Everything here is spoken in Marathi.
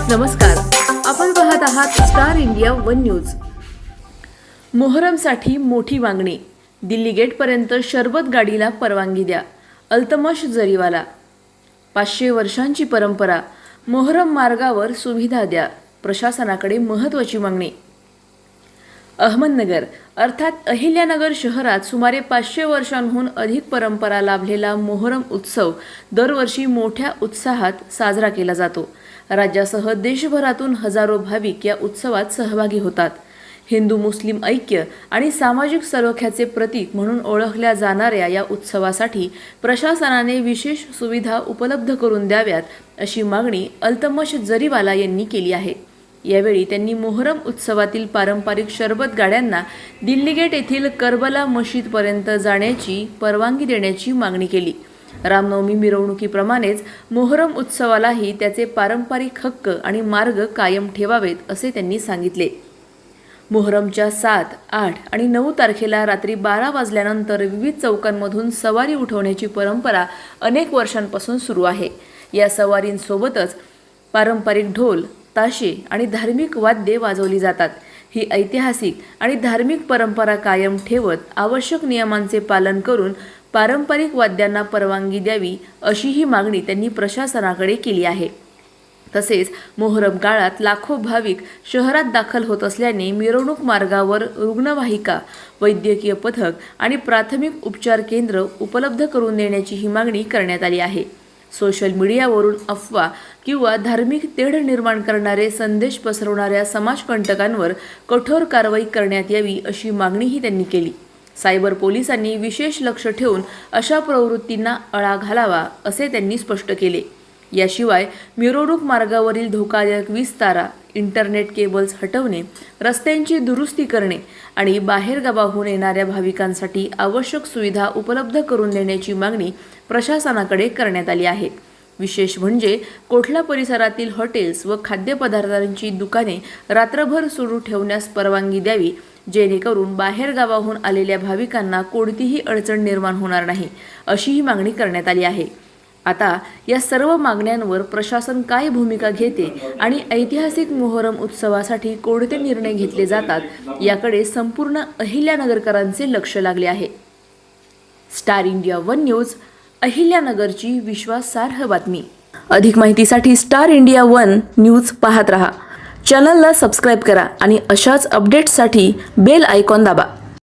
नमस्कार, आपण पाहत आहात स्टार इंडिया वन न्यूज। मोहरमसाठी मोठी मागणी, दिल्ली गेटपर्यंत शरबत गाडीला परवानगी द्या, अल्तमश जरीवाला। 500 वर्षांची परंपरा, मोहरम मार्गावर सुविधा द्या, प्रशासनाकडे महत्त्वाची मागणी। अहमदनगर अर्थात अहिल्यानगर शहरात सुमारे 500 वर्षांहून अधिक परंपरा लाभलेला मोहरम उत्सव दरवर्षी मोठ्या उत्साहात साजरा केला जातो। राज्यासह देशभरातून हजारो भाविक या उत्सवात सहभागी होतात। हिंदू मुस्लिम ऐक्य आणि सामाजिक सलोख्याचे प्रतीक म्हणून ओळखल्या जाणाऱ्या या उत्सवासाठी प्रशासनाने विशेष सुविधा उपलब्ध करून द्याव्यात अशी मागणी अल्तमश जरीवाला यांनी केली आहे। यावेळी त्यांनी मोहरम उत्सवातील पारंपरिक शरबत गाड्यांना दिल्ली गेट येथील करबला मशीदपर्यंत जाण्याची परवानगी देण्याची मागणी केली। रामनवमी मिरवणुकीप्रमाणेच मोहरम उत्सवालाही त्याचे पारंपरिक हक्क आणि मार्ग कायम ठेवावेत असे त्यांनी सांगितले। मोहरमच्या 7, 8 आणि 9 तारखेला रात्री 12 वाजल्यानंतर विविध चौकांमधून सवारी उठवण्याची परंपरा अनेक वर्षांपासून सुरू आहे। या सवारींसोबतच पारंपरिक ढोल, ताशे आणि धार्मिक वाद्ये वाजवली जातात। ही ऐतिहासिक आणि धार्मिक परंपरा कायम ठेवत आवश्यक नियमांचे पालन करून पारंपरिक वाद्यांना परवानगी द्यावी अशीही मागणी त्यांनी प्रशासनाकडे केली आहे। तसेच मोहरम काळात लाखो भाविक शहरात दाखल होत असल्याने मिरवणूक मार्गावर रुग्णवाहिका, वैद्यकीय पथक आणि प्राथमिक उपचार केंद्र उपलब्ध करून देण्याची ही मागणी करण्यात आली आहे। सोशल मीडियावरून अफवा किंवा धार्मिक तेढ निर्माण करणारे संदेश पसरवणाऱ्या समाजकंटकांवर कठोर कारवाई करण्यात यावी अशी मागणीही त्यांनी केली। सायबर पोलिसांनी विशेष लक्ष ठेवून अशा प्रवृत्तींना आळा घालावा असे त्यांनी स्पष्ट केले। याशिवाय मिरवणूक मार्गावरील धोकादायक विस्तारा, इंटरनेट केबल्स हटवणे, रस्त्यांची दुरुस्ती करणे आणि बाहेरगावाहून येणाऱ्या भाविकांसाठी आवश्यक सुविधा उपलब्ध करून देण्याची मागणी प्रशासनाकडे करण्यात आली आहे। विशेष म्हणजे कोठला परिसरातील हॉटेल्स व खाद्यपदार्थांची दुकाने रात्रभर सुरू ठेवण्यास परवानगी द्यावी, जेणेकरून बाहेरगावाहून आलेल्या भाविकांना कोणतीही अडचण निर्माण होणार नाही अशीही मागणी करण्यात आली आहे। आता या सर्व मागण्यांवर प्रशासन काय भूमिका घेते आणि ऐतिहासिक मोहरम उत्सवासाठी कोणते निर्णय घेतले जातात याकडे संपूर्ण अहिल्यानगरकरांचे लक्ष लागले आहे। स्टार इंडिया वन न्यूज, अहिल्यानगरची विश्वासार्ह बातमी। अधिक माहितीसाठी स्टार इंडिया वन न्यूज पाहत रहा। चॅनलला सबस्क्राइब करा आणि अशाच अपडेट्ससाठी बेल आयकॉन दाबा।